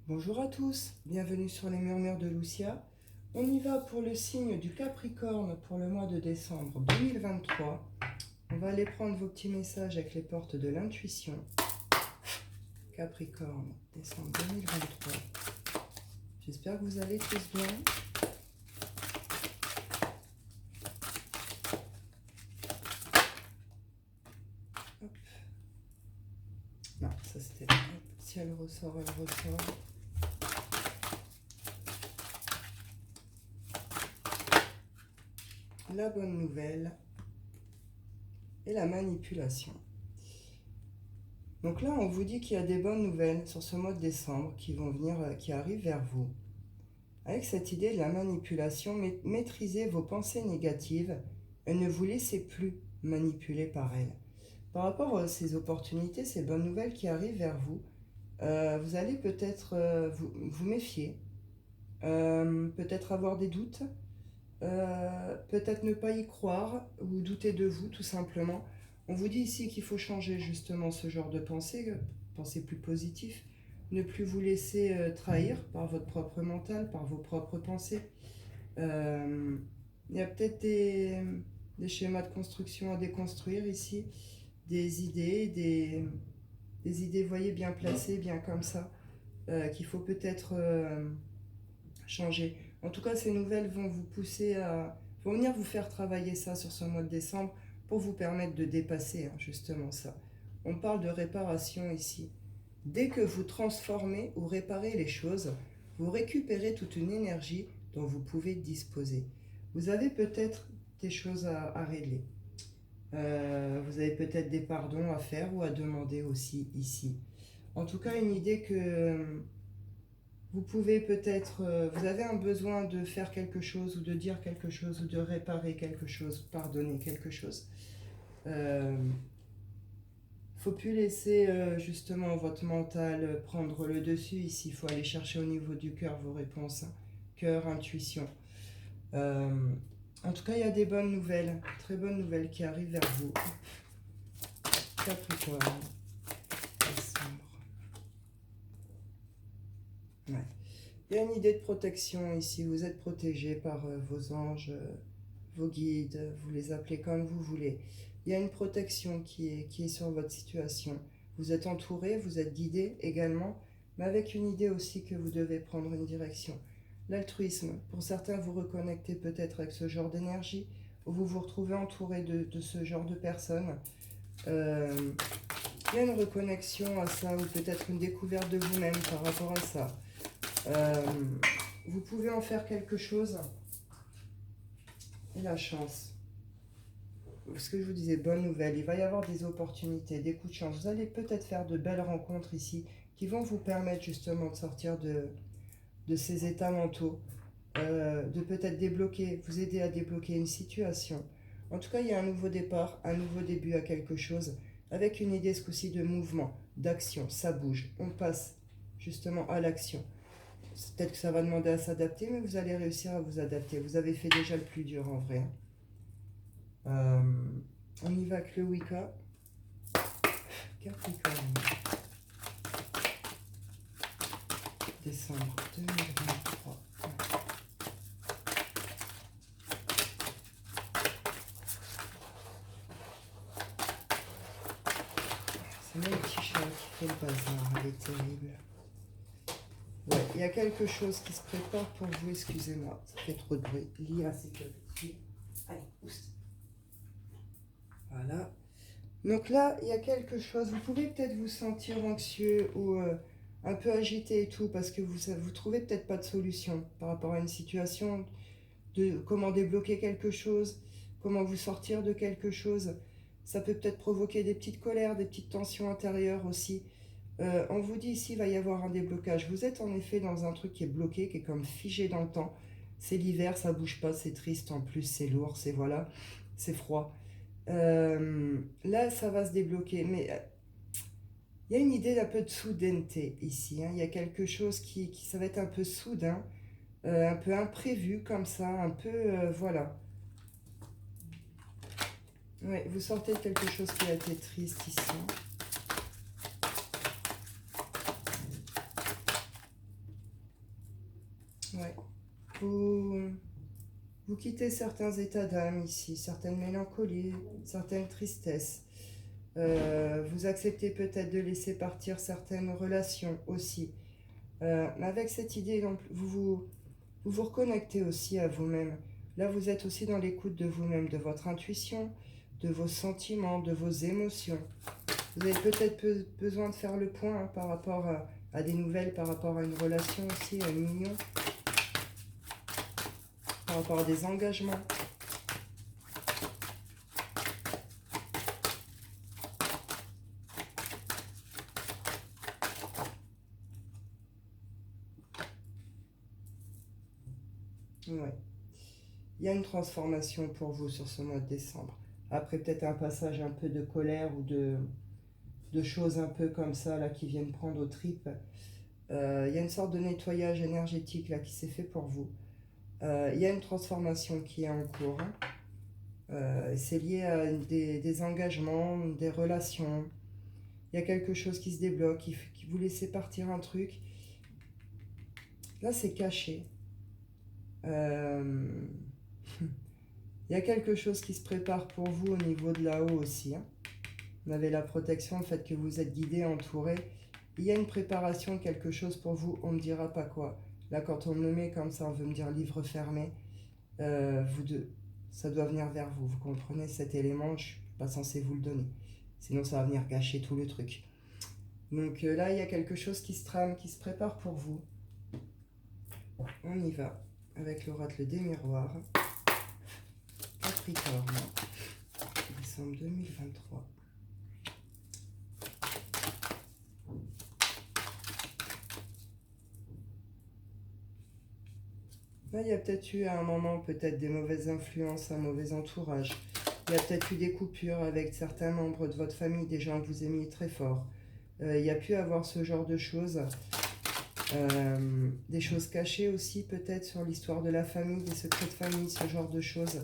Bonjour à tous, bienvenue sur les murmures de Lucia. On y va pour le signe du Capricorne pour le mois de décembre 2023. On va aller prendre vos petits messages avec les portes de l'intuition. Capricorne, décembre 2023. J'espère que vous allez tous bien. Hop. Non, ça c'était... Si elle ressort, elle ressort. La bonne nouvelle et la manipulation. Donc là, on vous dit qu'il y a des bonnes nouvelles sur ce mois de décembre qui vont venir, qui arrivent vers vous. Avec cette idée de la manipulation, maîtrisez vos pensées négatives et ne vous laissez plus manipuler par elles. Par rapport à ces opportunités, ces bonnes nouvelles qui arrivent vers vous, vous allez peut-être vous méfier, peut-être avoir des doutes, peut-être ne pas y croire ou douter de vous tout simplement. On vous dit ici qu'il faut changer justement ce genre de pensée, pensée plus positive, ne plus vous laisser trahir par votre propre mental, par vos propres pensées. Il y a peut-être des schémas de construction à déconstruire ici, des idées, voyez, bien placées, bien comme ça, qu'il faut peut-être changer. En tout cas, ces nouvelles vont vous pousser vont venir vous faire travailler ça sur ce mois de décembre pour vous permettre de dépasser justement ça. On parle de réparation ici. Dès que vous transformez ou réparez les choses, vous récupérez toute une énergie dont vous pouvez disposer. Vous avez peut-être des choses à régler. Vous avez peut-être des pardons à faire ou à demander aussi ici. En tout cas, une idée que vous pouvez peut-être, vous avez un besoin de faire quelque chose ou de dire quelque chose ou de réparer quelque chose, pardonner quelque chose. Faut plus laisser justement votre mental prendre le dessus ici. Il faut aller chercher au niveau du cœur vos réponses. Cœur, intuition. En tout cas, il y a des bonnes nouvelles, très bonnes nouvelles qui arrivent vers vous. Capricorne. Décembre. Ouais. Il y a une idée de protection ici. Vous êtes protégé par vos anges, vos guides, vous les appelez comme vous voulez. Il y a une protection qui est sur votre situation. Vous êtes entouré, vous êtes guidé également, mais avec une idée aussi que vous devez prendre une direction. L'altruisme, pour certains, vous reconnectez peut-être avec ce genre d'énergie, ou vous vous retrouvez entouré de ce genre de personnes. Il y a une reconnexion à ça, ou peut-être une découverte de vous-même par rapport à ça. Vous pouvez en faire quelque chose. Et la chance. Ce que je vous disais, bonne nouvelle, il va y avoir des opportunités, des coups de chance. Vous allez peut-être faire de belles rencontres ici qui vont vous permettre justement de sortir de ces états mentaux, de peut-être débloquer, vous aider à débloquer une situation. En tout cas, il y a un nouveau départ, un nouveau début à quelque chose, avec une idée ce coup-ci de mouvement, d'action, ça bouge, on passe justement à l'action. Peut-être que ça va demander à s'adapter, mais vous allez réussir à vous adapter. Vous avez fait déjà le plus dur en vrai. On y va avec le Wicca. Capricorne. Décembre 2023. C'est là le petit chat qui fait le bazar, elle est terrible. Ouais, il y a quelque chose qui se prépare pour vous, excusez-moi, ça fait trop de bruit. Lié à sécurité. Allez, pousse. Voilà. Donc là, il y a quelque chose, vous pouvez peut-être vous sentir anxieux ou un peu agité et tout, parce que vous trouvez peut-être pas de solution par rapport à une situation, de comment débloquer quelque chose, comment vous sortir de quelque chose. Ça peut peut-être provoquer des petites colères, des petites tensions intérieures aussi. On vous dit ici, il va y avoir un déblocage. Vous êtes en effet dans un truc qui est bloqué, qui est comme figé dans le temps. C'est l'hiver, ça bouge pas, c'est triste en plus, c'est lourd, c'est voilà, c'est froid. Là, ça va se débloquer, mais il y a une idée d'un peu de soudaineté ici. Il y a quelque chose ça va être un peu soudain, un peu imprévu comme ça, un peu, voilà. Ouais, vous sortez de quelque chose qui a été triste ici. Ouais. Vous, vous quittez certains états d'âme ici, certaines mélancolies, certaines tristesses. Vous acceptez peut-être de laisser partir certaines relations aussi. Avec cette idée, donc, vous vous reconnectez aussi à vous-même. Là, vous êtes aussi dans l'écoute de vous-même, de votre intuition, de vos sentiments, de vos émotions. Vous avez peut-être besoin de faire le point par rapport à des nouvelles, par rapport à une relation aussi, à une union, par rapport à des engagements. Ouais. Il y a une transformation pour vous sur ce mois de décembre. Après peut-être un passage un peu de colère ou de choses un peu comme ça là qui viennent prendre aux tripes. Il y a une sorte de nettoyage énergétique là qui s'est fait pour vous. Il y a une transformation qui est en cours. Hein. C'est lié à des engagements, des relations. Il y a quelque chose qui se débloque, qui vous laissez partir un truc. Là, c'est caché. Euh, Il y a quelque chose qui se prépare pour vous au niveau de là-haut aussi. Hein. Vous avez la protection, le fait que vous êtes guidé, entouré. Il y a une préparation, quelque chose pour vous, on ne dira pas quoi. Là, quand on me met comme ça, on veut me dire livre fermé. Vous deux, ça doit venir vers vous. Vous comprenez cet élément, je ne suis pas censé vous le donner. Sinon, ça va venir gâcher tout le truc. Donc là, il y a quelque chose qui se trame, qui se prépare pour vous. On y va avec l'oracle des miroirs. Capricorne, décembre 2023. Là, il y a peut-être eu à un moment peut-être des mauvaises influences, un mauvais entourage. Il y a peut-être eu des coupures avec certains membres de votre famille, des gens que vous aimiez très fort. Il y a pu avoir ce genre de choses. Des choses cachées aussi peut-être sur l'histoire de la famille, des secrets de famille, ce genre de choses.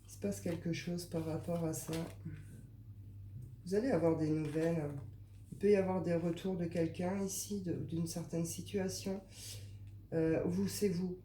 Il se passe quelque chose par rapport à ça. Vous allez avoir des nouvelles. Il peut y avoir des retours de quelqu'un ici, d'une certaine situation. C'est vous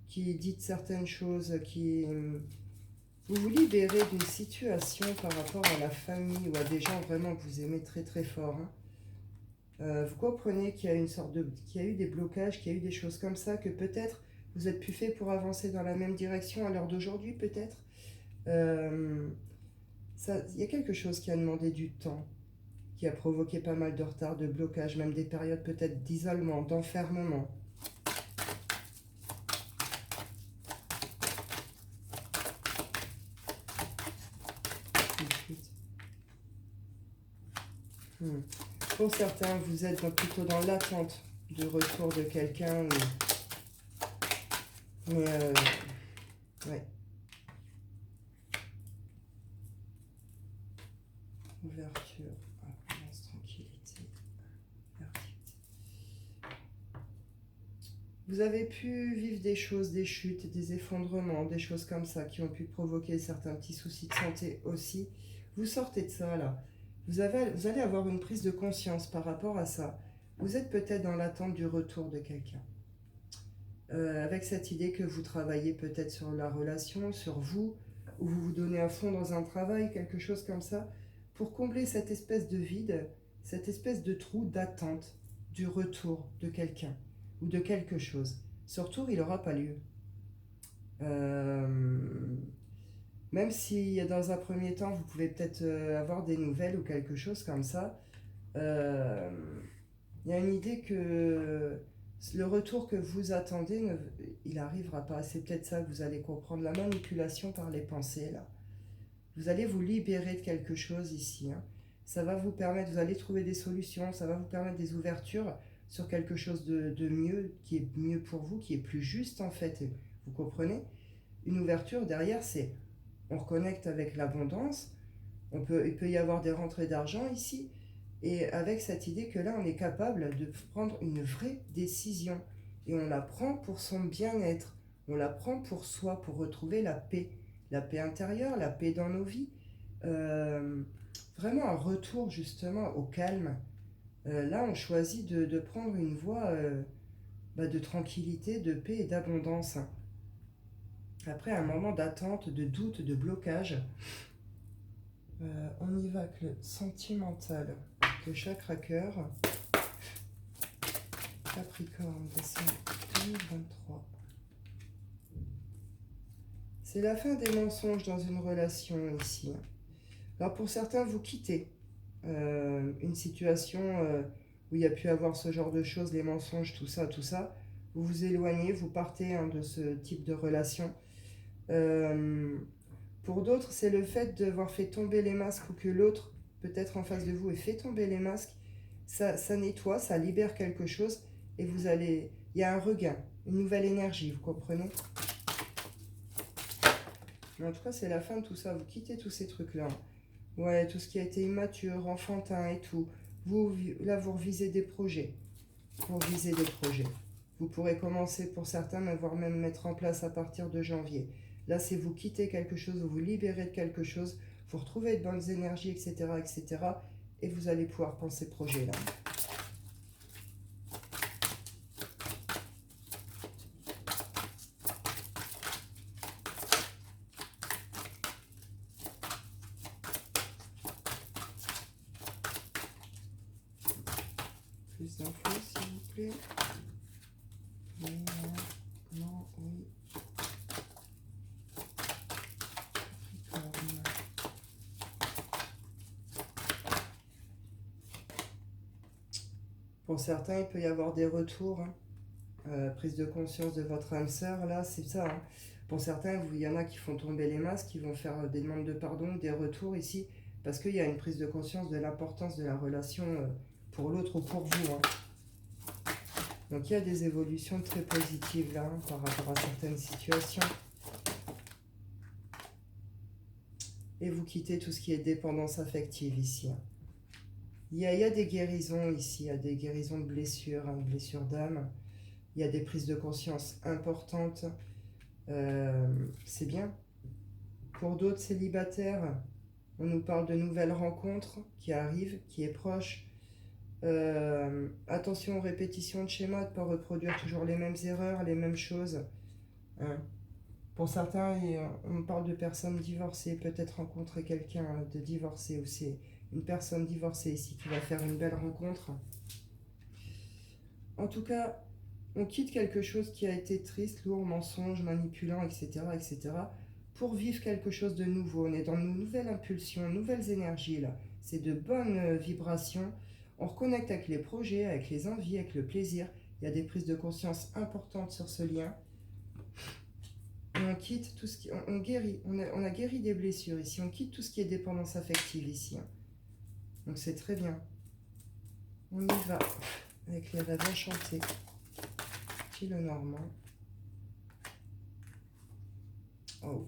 qui dites certaines choses, qui... Vous vous libérez d'une situation par rapport à la famille ou à des gens vraiment que vous aimez très très fort. Hein. Vous comprenez qu'il y a qu'il y a eu des blocages, qu'il y a eu des choses comme ça, que peut-être vous êtes plus fait pour avancer dans la même direction à l'heure d'aujourd'hui, peut-être. Il y a quelque chose qui a demandé du temps, qui a provoqué pas mal de retard, de blocage, même des périodes peut-être d'isolement, d'enfermement. Pour certains, vous êtes plutôt dans l'attente du retour de quelqu'un. Mais ouais. Ouverture, abondance, tranquillité, verticalité. Vous avez pu vivre des choses, des chutes, des effondrements, des choses comme ça qui ont pu provoquer certains petits soucis de santé aussi. Vous sortez de ça là. Vous allez avoir une prise de conscience par rapport à ça. Vous êtes peut-être dans l'attente du retour de quelqu'un. Avec cette idée que vous travaillez peut-être sur la relation, sur vous, ou vous vous donnez à fond dans un travail, quelque chose comme ça, pour combler cette espèce de vide, cette espèce de trou d'attente du retour de quelqu'un ou de quelque chose. Ce retour, il n'aura pas lieu. Même si dans un premier temps, vous pouvez peut-être avoir des nouvelles ou quelque chose comme ça, il y a une idée que le retour que vous attendez, il n'arrivera pas. C'est peut-être ça que vous allez comprendre, la manipulation par les pensées, là. Vous allez vous libérer de quelque chose ici. Hein. Ça va vous permettre, vous allez trouver des solutions, ça va vous permettre des ouvertures sur quelque chose de mieux, qui est mieux pour vous, qui est plus juste en fait. Vous comprenez? Une ouverture, derrière, c'est on reconnecte avec l'abondance, il peut y avoir des rentrées d'argent ici, et avec cette idée que là, on est capable de prendre une vraie décision. Et on la prend pour son bien-être. On la prend pour soi, pour retrouver la paix. La paix intérieure, la paix dans nos vies. Euh, Vraiment un retour justement au calme. Là, on choisit de prendre une voie de tranquillité, de paix et d'abondance. Après un moment d'attente, de doute, de blocage, on y va avec le sentimental, le chakra cœur, Capricorne, décembre 2023. C'est la fin des mensonges dans une relation ici. Alors pour certains, vous quittez une situation où il y a pu avoir ce genre de choses, les mensonges, tout ça, tout ça. Vous vous éloignez, vous partez de ce type de relation. Pour d'autres, c'est le fait d'avoir fait tomber les masques ou que l'autre, peut-être en face de vous, ait fait tomber les masques. Ça nettoie, ça libère quelque chose et vous allez... Il y a un regain, une nouvelle énergie, vous comprenez? Mais en tout cas, c'est la fin de tout ça. Vous quittez tous ces trucs-là. Ouais, tout ce qui a été immature, enfantin et tout. Là, vous revisez des projets. Vous revisez des projets. Vous pourrez commencer pour certains, mais voire même mettre en place à partir de janvier. Là, c'est vous quittez quelque chose, vous vous libérez de quelque chose, vous retrouvez de bonnes énergies, etc., etc. Et vous allez pouvoir penser projet là. Plus d'infos, s'il vous plaît. Oui, non, non, oui. Capricorne. Pour certains, il peut y avoir des retours. Prise de conscience de votre âme sœur, là, c'est ça. Hein. Pour certains, il y en a qui font tomber les masques, qui vont faire des demandes de pardon, des retours ici, parce qu'il y a une prise de conscience de l'importance de la relation pour l'autre ou pour vous. Hein. Donc il y a des évolutions très positives là, hein, par rapport à certaines situations. Et vous quittez tout ce qui est dépendance affective ici. Hein. Il y a des guérisons ici, il y a des guérisons de blessures, hein, blessures d'âme. Il y a des prises de conscience importantes. C'est bien. Pour d'autres célibataires, on nous parle de nouvelles rencontres qui arrivent, qui est proche. Attention aux répétitions de schémas, de ne pas reproduire toujours les mêmes erreurs, les mêmes choses. Hein. Pour certains, on parle de personnes divorcées, peut-être rencontrer quelqu'un de divorcé, ou c'est une personne divorcée ici qui va faire une belle rencontre. En tout cas, on quitte quelque chose qui a été triste, lourd, mensonge, manipulant, etc., etc., pour vivre quelque chose de nouveau. On est dans une nouvelle impulsion, nouvelles énergies là. C'est de bonnes vibrations. On reconnecte avec les projets, avec les envies, avec le plaisir. Il y a des prises de conscience importantes sur ce lien. Et on quitte tout ce qui... On guérit. On a guéri des blessures ici. On quitte tout ce qui est dépendance affective ici. Hein. Donc c'est très bien. On y va avec les rêves enchantés. Le normand. Oh.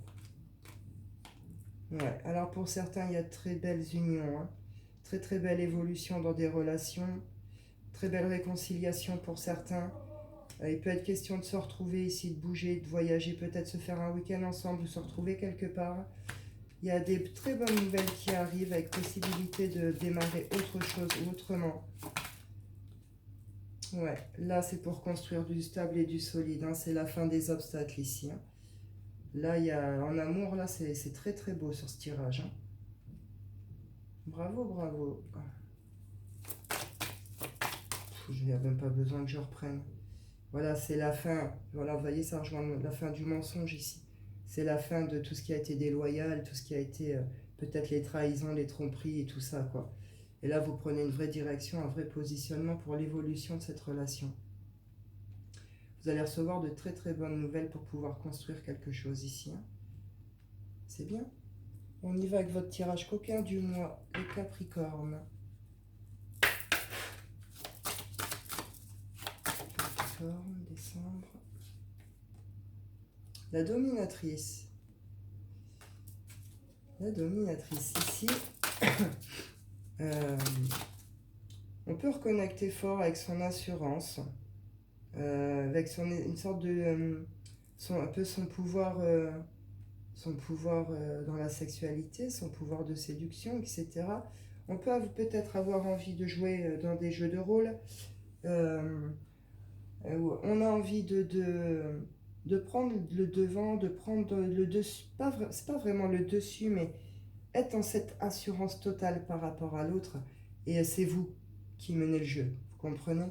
Ouais, alors pour certains, il y a de très belles unions, hein. Très très belle évolution dans des relations, très belle réconciliation pour certains. Il peut être question de se retrouver ici, de bouger, de voyager, peut-être se faire un week-end ensemble ou se retrouver quelque part. Il y a des très bonnes nouvelles qui arrivent avec possibilité de démarrer autre chose ou autrement. Ouais, là c'est pour construire du stable et du solide, hein. C'est la fin des obstacles ici. Hein. Là, il y a, en amour, là c'est très très beau sur ce tirage. Hein. Bravo, bravo. Je n'ai même pas besoin que je reprenne. Voilà, c'est la fin. Voilà, vous voyez, ça rejoint la fin du mensonge ici. C'est la fin de tout ce qui a été déloyal, tout ce qui a été peut-être les trahisons, les tromperies et tout ça, quoi. Et là, vous prenez une vraie direction, un vrai positionnement pour l'évolution de cette relation. Vous allez recevoir de très très bonnes nouvelles pour pouvoir construire quelque chose ici. Hein. C'est bien. On y va avec votre tirage coquin du mois, les Capricornes. Capricorne, décembre. La dominatrice. La dominatrice ici. On peut reconnecter fort avec son assurance, avec une sorte de... un peu son pouvoir dans la sexualité, son pouvoir de séduction, etc. On peut peut-être avoir envie de jouer dans des jeux de rôle, On a envie de prendre le devant, de prendre le dessus. C'est pas vraiment le dessus, mais être dans cette assurance totale par rapport à l'autre. Et c'est vous qui menez le jeu. Vous comprenez?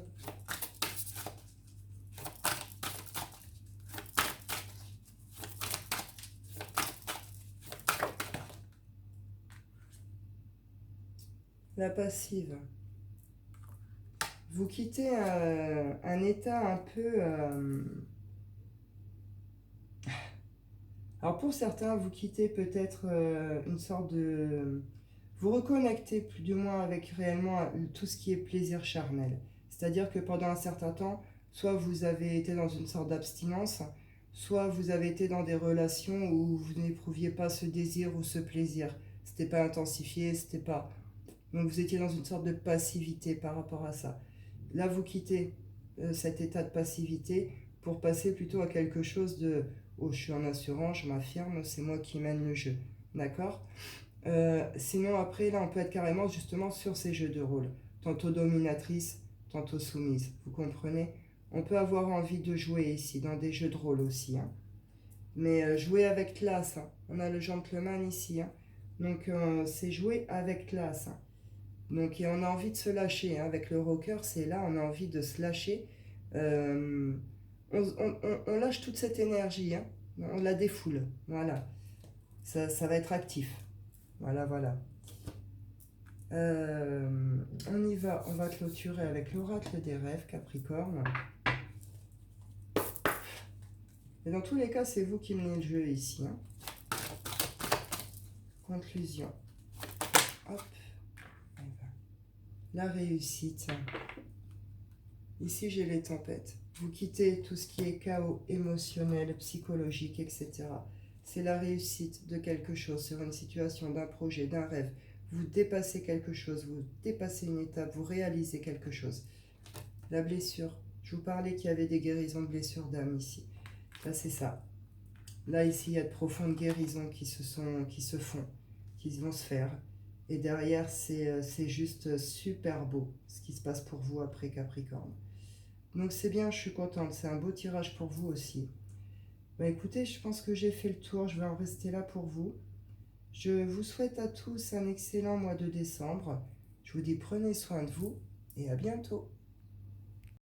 La passive. Vous quittez un état un peu... Alors pour certains, vous quittez peut-être une sorte de... Vous reconnectez plus du moins avec réellement tout ce qui est plaisir charnel. C'est-à-dire que pendant un certain temps, soit vous avez été dans une sorte d'abstinence, soit vous avez été dans des relations où vous n'éprouviez pas ce désir ou ce plaisir. C'était pas intensifié, c'était pas... Donc vous étiez dans une sorte de passivité par rapport à ça. Là, vous quittez cet état de passivité pour passer plutôt à quelque chose de oh, je suis en assurance, je m'affirme, c'est moi qui mène le jeu. D'accord? Sinon, après, là, on peut être carrément justement sur ces jeux de rôle. Tantôt dominatrice, tantôt soumise. Vous comprenez? On peut avoir envie de jouer ici, dans des jeux de rôle aussi. Hein. Mais jouer avec classe. Hein. On a le gentleman ici. Hein. Donc, c'est jouer avec classe. Hein. Donc, et on a envie de se lâcher. Hein. Avec le rocker, c'est là, on a envie de se lâcher. Euh, on lâche toute cette énergie. Hein. On la défoule. Voilà. Ça va être actif. Voilà, voilà. On y va. On va clôturer avec l'oracle des rêves, Capricorne. Et dans tous les cas, c'est vous qui menez le jeu ici. Hein. Conclusion. Hop. La réussite. Ici, j'ai les tempêtes. Vous quittez tout ce qui est chaos émotionnel, psychologique, etc. C'est la réussite de quelque chose sur une situation, d'un projet, d'un rêve. Vous dépassez quelque chose, vous dépassez une étape, vous réalisez quelque chose. La blessure. Je vous parlais qu'il y avait des guérisons de blessures d'âme ici. Là, c'est ça. Là, ici, il y a de profondes guérisons qui se font, qui vont se faire. Et derrière, c'est juste super beau ce qui se passe pour vous après Capricorne. Donc c'est bien, je suis contente. C'est un beau tirage pour vous aussi. Bah écoutez, je pense que j'ai fait le tour. Je vais en rester là pour vous. Je vous souhaite à tous un excellent mois de décembre. Je vous dis prenez soin de vous et à bientôt.